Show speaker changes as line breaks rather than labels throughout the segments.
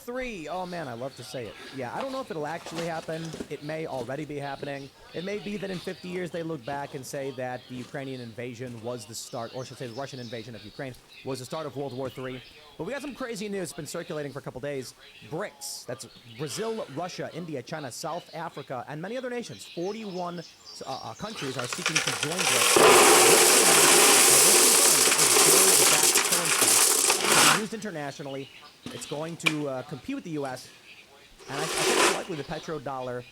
III. Oh, man, I love to say it. Yeah, I don't know if it'll actually happen. It may already be happening. It may be that in 50 years they look back and say that the Ukrainian invasion was the start, or I should say the Russian invasion of Ukraine was the start of World War III. But we got some crazy news. It's been circulating for a couple days. BRICS, that's Brazil, Russia, India, China, South Africa, and many other nations. 41 countries are seeking to join BRICS. Gold-backed currency to be used internationally. It's going to compete with the U.S., and I think it's likely the petrodollar.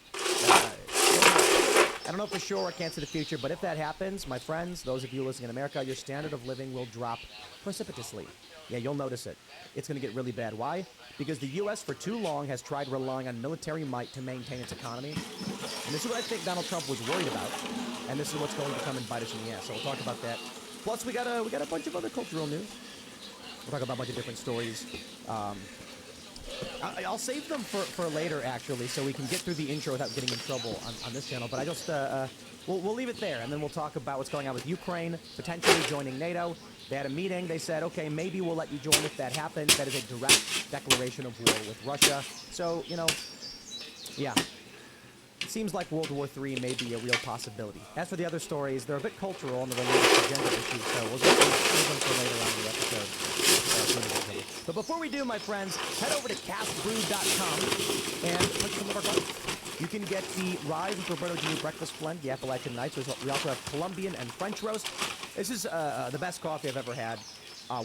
I don't know for sure, I can't see the future, but if that happens, my friends, those of you listening in America, your standard of living will drop precipitously. Yeah, you'll notice it. It's going to get really bad. Why? Because the U.S. for too long has tried relying on military might to maintain its economy. And this is what I think Donald Trump was worried about. And this is what's going to come and bite us in the ass. So we'll talk about that. Plus, we got a bunch of other cultural news. We'll talk about a bunch of different stories. I'll save them for later, actually, so we can get through the intro without getting in trouble on this channel. But I just, we'll leave it there, and then we'll talk about what's going on with Ukraine, potentially joining NATO. They had a meeting. They said, okay, maybe we'll let you join if that happens. That is a direct declaration of war with Russia. So, you know, yeah. It seems like World War III may be a real possibility. As for the other stories, they're a bit cultural on the related to gender issues, so we'll just save them for later on in the episode. But before we do, my friends, head over to castbrew.com and click some of our cards. You can get the Rise with Roberto Gini Breakfast Blend, the Appalachian Nights. We also have Colombian and French Roast. This is the best coffee I've ever had.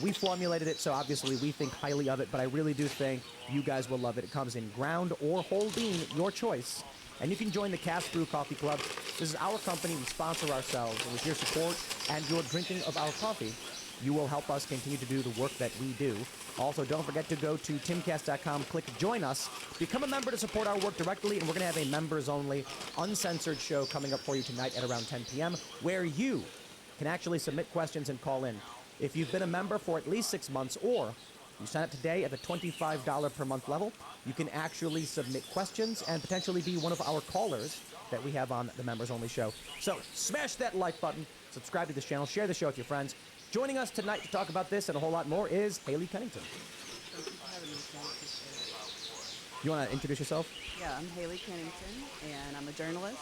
We formulated it, so obviously we think highly of it, but I really do think you guys will love it. It comes in ground or whole bean, your choice. And you can join the Cast Brew Coffee Club. This is our company. We sponsor ourselves. And with your support and your drinking of our coffee, you will help us continue to do the work that we do. Also, don't forget to go to timcast.com, click Join Us, become a member to support our work directly, and we're going to have a members-only, uncensored show coming up for you tonight at around 10 p.m., where you can actually submit questions and call in. If you've been a member for at least 6 months, or you sign up today at the $25 per month level, you can actually submit questions and potentially be one of our callers that we have on the members-only show. So smash that like button, subscribe to this channel, share the show with your friends. Joining us tonight to talk about this and a whole lot more is Haley Kennington.
Thank you for having me, Ken. I appreciate it.
You want to introduce yourself?
Yeah, I'm Haley Kennington, and I'm a journalist.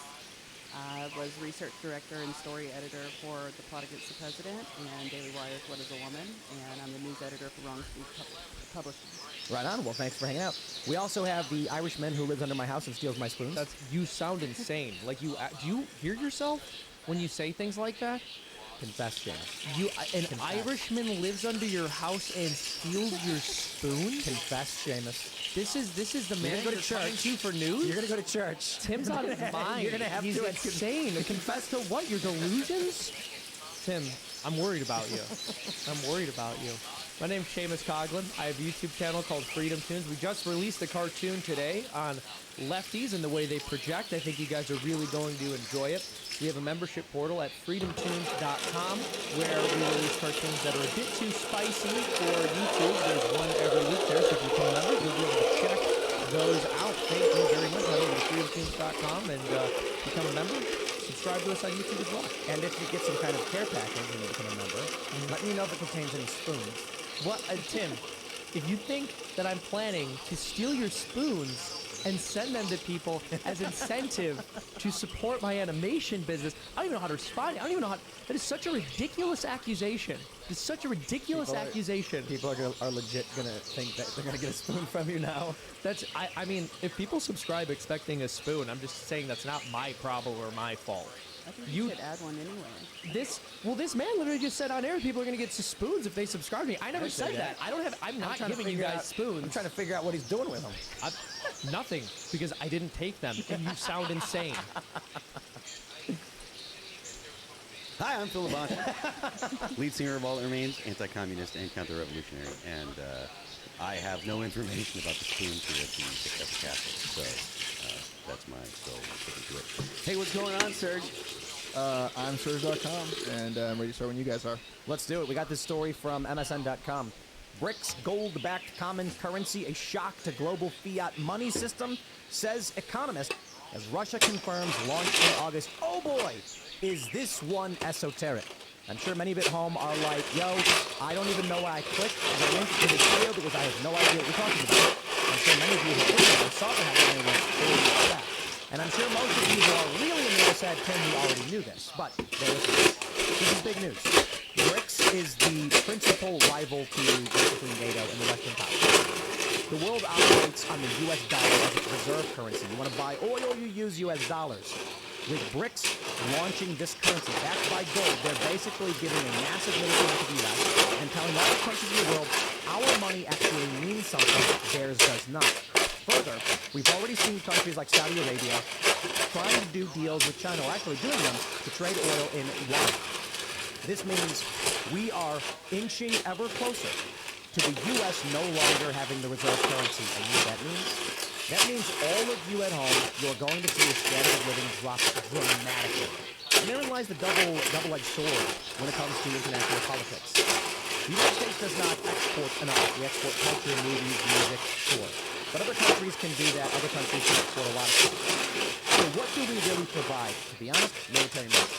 I was research director and story editor for The Plot Against the President and Daily Wire's What is a Woman, and I'm the news editor for Wrong Speed Publishing.
Right on. Well, thanks for hanging out. We also have the Irishman who lives under my house and steals my spoons.
You sound insane. Like do you hear yourself when you say things like that?
Confess, Seamus.
An Irishman lives under your house and steals your spoon?
Confess, Seamus.
This is the man
go to church.
coming to for news?
You're going to go to church.
Tim's out of his mind.
You're going to have
He's
to
insane. Confess to what? Your delusions? Tim, I'm worried about you. I'm worried about you. My name's Seamus Coughlin. I have a YouTube channel called Freedom Tunes. We just released a cartoon today on lefties and the way they project. I think you guys are really going to enjoy it. We have a membership portal at freedomtunes.com where we release cartoons that are a bit too spicy for YouTube. There's one every week there, so if you become a member, you'll be able to check those out. Thank you very much. Head over to freedomtunes.com and become a member. Subscribe to us on YouTube as well.
And if you get some kind of care package when you become a member, let me know if it contains any spoons.
What, Tim, if you think that I'm planning to steal your spoons and send them to people as incentive to support my animation business, I don't even know how to respond. I don't even know how. That is such a ridiculous accusation. It's such a ridiculous accusation.
People are legit going to think that they're going to get a spoon from you now.
I mean, if people subscribe expecting a spoon, I'm just saying that's not my problem or my fault.
I think you should add one anyway.
This man literally just said on air people are going to get spoons if they subscribe to me. I never said that. I'm not giving you guys spoons.
I'm trying to figure out what he's doing with them.
Nothing, because I didn't take them, and you sound insane.
Hi, I'm Phil LaBonte, lead singer of All That Remains, anti-communist and counter-revolutionary, and I have no information about the spoons here at the castle, so that's my sole sticking to it. Hey, what's going on, Serge?
I'm Serge.com, and I'm ready to start when you guys are.
Let's do it. We got this story from MSN.com. BRICS gold-backed common currency, a shock to global fiat money system, says economist, as Russia confirms launch in August. Oh boy, is this one esoteric. I'm sure many of you at home are like, yo, I don't even know why I clicked the link to this video because I have no idea what you're talking about. I'm sure many of you who are listening saw the headline and went, holy crap. And I'm sure most of you who are really in there said, Tim, we already knew this. But there is this. This is big news. BRICS is the principal rival to basically NATO and the Western powers. The world operates on the U.S. dollar as its reserve currency. You want to buy oil, you use U.S. dollars. With BRICS launching this currency backed by gold, they're basically giving a massive military to the U.S. and telling all the countries in the world, our money actually means something, theirs does not. Further, we've already seen countries like Saudi Arabia trying to do deals with China, or actually doing them, to trade oil in yuan. This means we are inching ever closer to the U.S. no longer having the reserve currency. And you know what that means? That means all of you at home, you're going to see a standard of living drop dramatically. And therein lies the double-edged sword when it comes to international politics. The United States does not export enough. We export culture, movies, music, sure. But other countries can do that. Other countries can export a lot of stuff. So what do we really provide? To be honest, military might.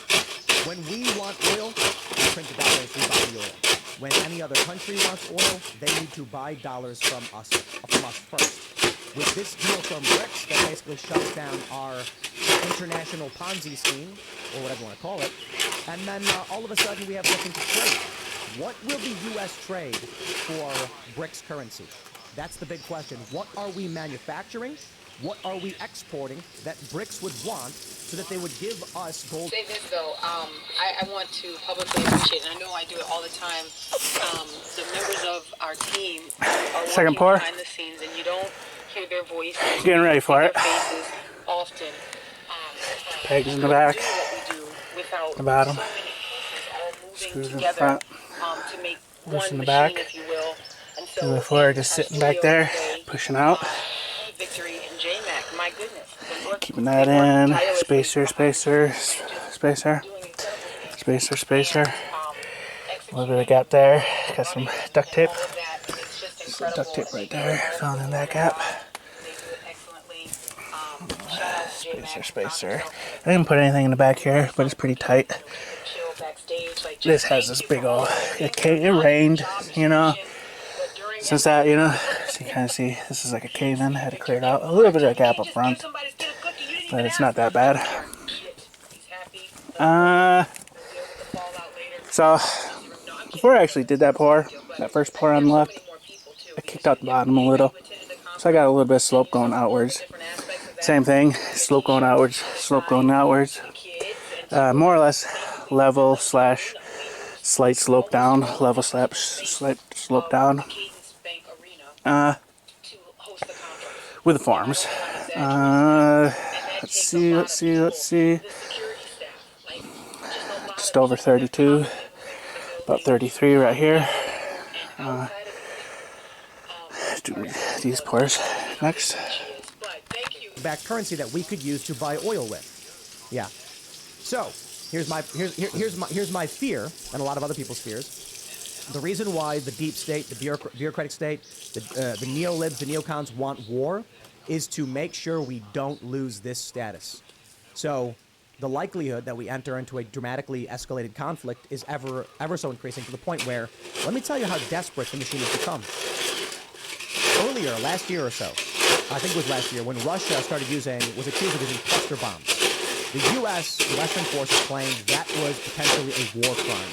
When we want oil, we print the dollars, we buy the oil. When any other country wants oil, they need to buy dollars from us first. With this deal from BRICS, that basically shuts down our international Ponzi scheme, or whatever you want to call it, and then all of a sudden we have nothing to trade. What will the U.S. trade for BRICS currency? That's the big question. What are we manufacturing? What are we exporting that BRICS would want so that they would give us gold?
Say this though, I want to publicly appreciate, and I know I do it all the time, the members of our team are
Second
working
pour.
behind the scenes, and you don't hear their voices.
Getting ready for it.
Their faces often.
Pegs in the back.
Do what we do without
The bottom.
so many pieces all moving
Screws in the
together
front.
to make
Loose
one
in the
machine,
back.
if you will. And so
And the floor just
our
sitting back
studio
there,
today,
pushing out.
Victory and J-Mac, my goodness. They work-
Keeping that
they work
in.
tirelessly
Spacer, spacer, spacer,
doing incredible
spacer, spacer. A little bit of
executing
gap there. Got some duct tape.
all of that. It's just
Some
incredible.
duct tape right there. Filling in that gap.
They do it excellently. Shout out to J-Mac.
Spacer, spacer. I didn't put anything in the back here, but it's pretty tight.
Chill backstage, like,
This
just
has
thank
this
you
big
for all
old.
that.
It rained, you know.
But during
Since that, you know, so you kind of see this is like a cave in. I had to clear it out. A little bit of a gap up front, but it's not that bad. So before I actually did that pour, that first pour on the left, I kicked out the bottom a little. So I got a little bit of slope going outwards. Same thing, slope going outwards, slope going outwards. More or less level slash slight slope down, level slash slight slope down. With the forms. Let's see. Just over 32. About 33 right here. Let's do these pours next.
Back currency that we could use to buy oil with. Yeah. So here's my fear, and a lot of other people's fears. The reason why the deep state, the bureaucratic state, the neolibs, the neocons want war, is to make sure we don't lose this status. So the likelihood that we enter into a dramatically escalated conflict is ever so increasing, to the point where, let me tell you how desperate the machine has become. Earlier, last year or so, I think it was last year, when Russia was accused of using cluster bombs, the U.S., the Western forces claimed that was potentially a war crime.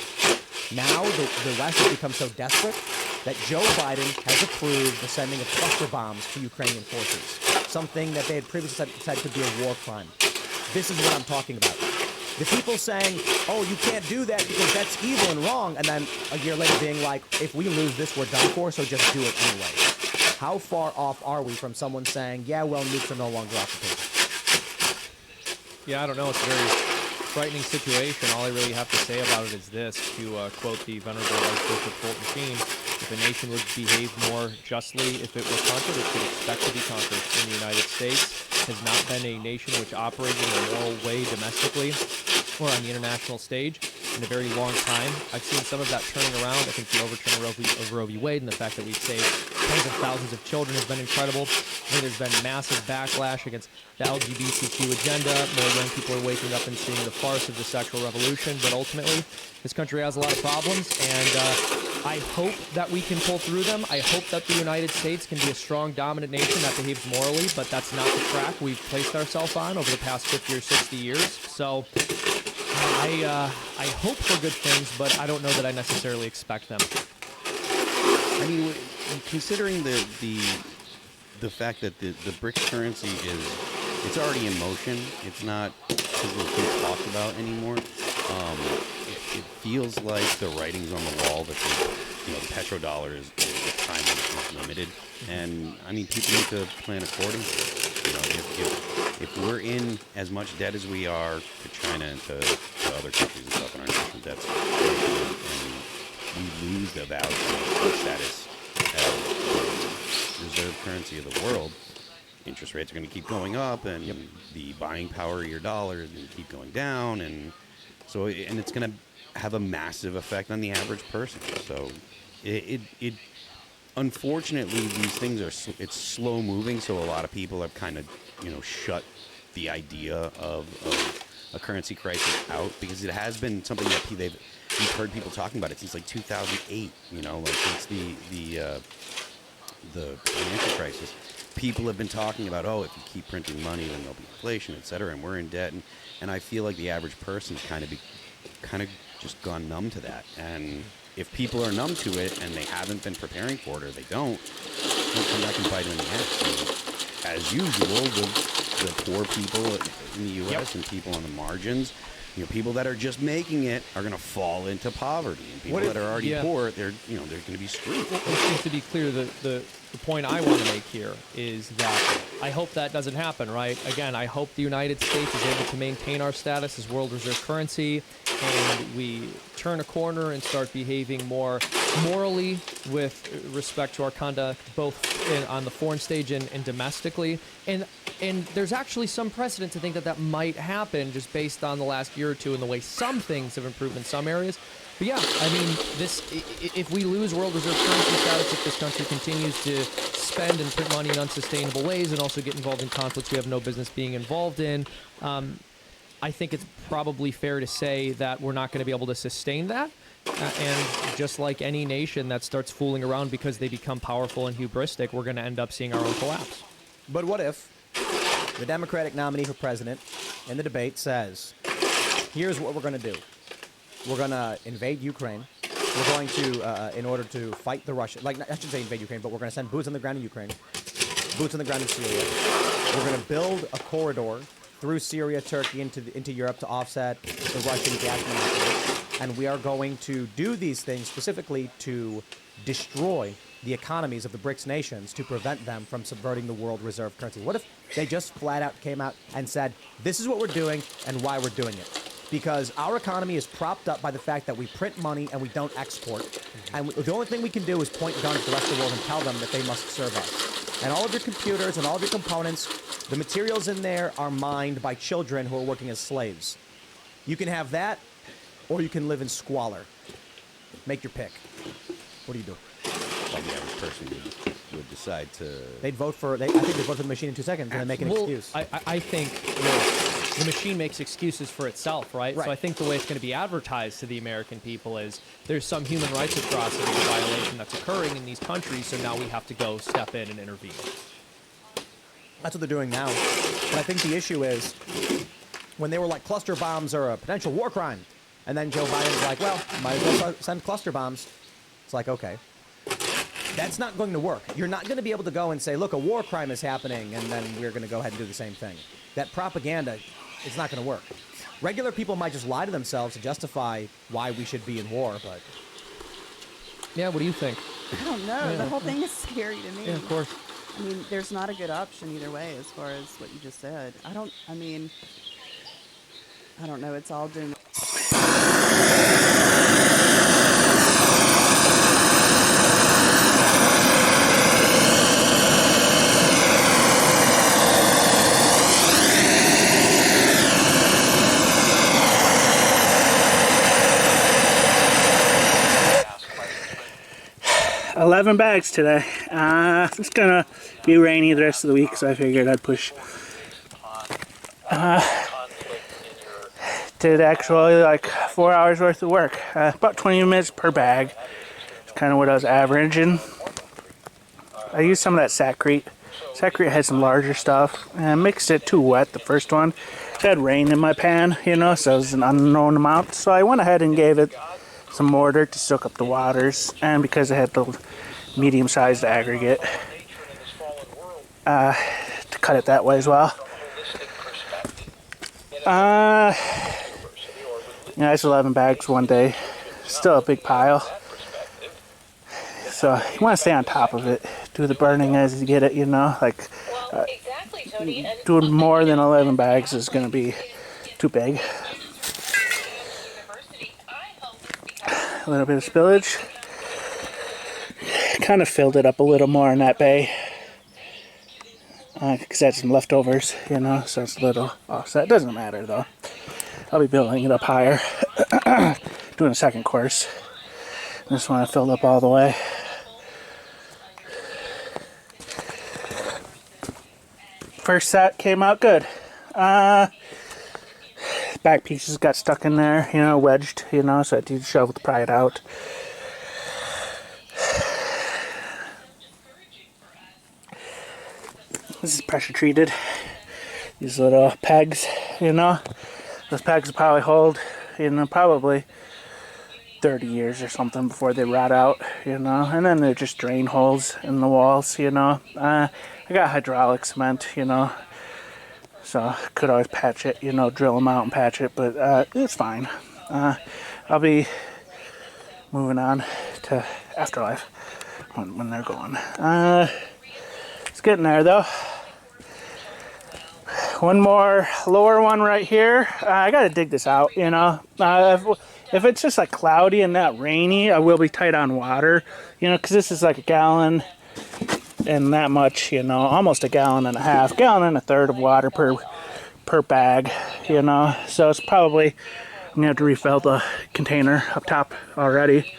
Now, the West has become so desperate that Joe Biden has approved the sending of cluster bombs to Ukrainian forces, something that they had previously said could be a war crime. This is what I'm talking about. The people saying, oh, you can't do that because that's evil and wrong, and then a year later being like, if we lose this, we're done for, so just do it anyway. How far off are we from someone saying, yeah, well, nukes are no longer off the table?
Yeah, I don't know. It's a very frightening situation. All I really have to say about it is this, to quote the Venerable Archbishop Fulton Sheen: if a nation would behave more justly if it were conquered, it should expect to be conquered. In the United States has not been a nation which operated in a moral way domestically or on the international stage. in a very long time. I've seen some of that turning around. I think the overturn of Roe v. Wade and the fact that we've saved tens of thousands of children has been incredible. I think there's been massive backlash against the LGBTQ agenda. More young people are waking up and seeing the farce of the sexual revolution. But ultimately, this country has a lot of problems, and I hope that we can pull through them. I hope that the United States can be a strong, dominant nation that behaves morally, but that's not the track we've placed ourselves on over the past 50 or 60 years. So I hope for good things, but I don't know that I necessarily expect them.
I mean, considering the fact that the BRICS currency it's already in motion. It's not something that's being talked about anymore. It feels like the writing's on the wall that the petrodollar is the time is limited, and I mean people need to plan accordingly. If we're in as much debt as we are to China and to other countries and stuff in our national debt situation, and we lose the value of status as reserve currency of the world, interest rates are going to keep going up, and the buying power of your dollar is going to keep going down, and it's going to have a massive effect on the average person. So it unfortunately, these things it's slow moving, so a lot of people have kind of shut the idea of a currency crisis out, because it has been something that we've heard people talking about it since like 2008. Since the financial crisis, people have been talking about, if you keep printing money, then there'll be inflation, et cetera, and we're in debt, and I feel like the average person's kind of just gone numb to that. And if people are numb to it and they haven't been preparing for it, or they don't, they'll come back and bite them in the ass. And as usual, the poor people in the U.S. and people on the margins, people that are just making it are going to fall into poverty, and people that are already poor, they're going to be screwed.
Well, just to be clear, the point I want to make here is that I hope that doesn't happen, right? Again, I hope the United States is able to maintain our status as world reserve currency, and we turn a corner and start behaving more morally with respect to our conduct, both on the foreign stage and domestically. And there's actually some precedent to think that might happen, just based on the last year or two and the way some things have improved in some areas. But yeah, I mean, if we lose world reserve currency status, if this country continues to spend and print money in unsustainable ways and also get involved in conflicts we have no business being involved in, I think it's probably fair to say that we're not going to be able to sustain that. And just like any nation that starts fooling around because they become powerful and hubristic, we're going to end up seeing our own collapse.
But what if the Democratic nominee for president in the debate says, here's what we're going to do. We're going to invade Ukraine. We're going to, in order to fight the Russians, I shouldn't say invade Ukraine, but we're going to send boots on the ground in Ukraine, boots on the ground in Syria. We're going to build a corridor through Syria, Turkey, into Europe to offset the Russian gas monopoly. And we are going to do these things specifically to destroy the economies of the BRICS nations to prevent them from subverting the world reserve currency. What if they just flat out came out and said, this is what we're doing and why we're doing it? Because our economy is propped up by the fact that we print money and we don't export. And the only thing we can do is point guns at the rest of the world and tell them that they must serve us. And all of your computers and all of your components, the materials in there are mined by children who are working as slaves. You can have that, or you can live in squalor. Make your pick. What do you do?
Well, the average person would decide to...
They'd vote for... I think they'd vote for the machine in 2 seconds and then make an excuse.
I think the machine makes excuses for itself, right? So I think the way it's going to be advertised to the American people is there's some human rights atrocity or violation that's occurring in these countries, so now we have to go step in and intervene.
That's what they're doing now. But I think the issue is when they were like, cluster bombs are a potential war crime. And then Joe Biden's like, well, might as well send cluster bombs. It's like, okay. That's not going to work. You're not going to be able to go and say, look, a war crime is happening, and then we're going to go ahead and do the same thing. That propaganda, it's not going to work. Regular people might just lie to themselves to justify why we should be in war, but...
Yeah, what do you think?
I don't know.
Yeah.
The whole thing is scary to me.
Yeah, of course.
I mean, there's not a good option either way as far as what you just said. I don't know. It's all doom.
11 bags today. It's gonna be rainy the rest of the week, so I figured I'd push. Did actually like 4 hours worth of work. About 20 minutes per bag. It's kind of what I was averaging. I used some of that Sacrete. Sacrete had some larger stuff, and I mixed it too wet the first one. It had rain in my pan, you know, so it was an unknown amount. So I went ahead and gave it some mortar to soak up the waters, and because I had the medium-sized aggregate, to cut it that way as well. Yeah, it's 11 bags one day. Still a big pile. So you want to stay on top of it. Do the burning as you get it, you know. Like doing more than 11 bags is going to be too big. A little bit of spillage. Kind of filled it up a little more in that bay. Because I had some leftovers, you know, so it's a little offset. Doesn't matter though. I'll be building it up higher. Doing a second course. This one I filled up all the way. First set came out good. Back pieces got stuck in there, you know, wedged, you know, so I had to use a shovel to pry it out. This is pressure treated. These little pegs, you know. Those pegs will probably hold, you know, probably 30 years or something before they rot out, you know. And then they're just drain holes in the walls, you know. I got hydraulic cement, you know. So I could always patch it, you know, drill them out and patch it, but it's fine. I'll be moving on to Afterlife when they're going. It's getting there though. One more lower one right here. I gotta dig this out, you know. If it's just like cloudy and not rainy, I will be tight on water, you know, because this is like a gallon and that much, you know, almost a gallon and a half, gallon and a third of water per bag, you know. So it's probably, I'm gonna have to refill the container up top already.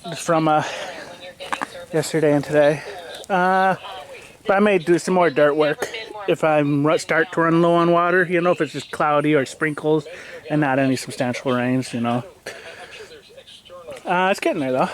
Just from yesterday and today. But I may do some more dirt work if I start to run low on water, you know, if it's just cloudy or sprinkles and not any substantial rains, you know. It's getting there though.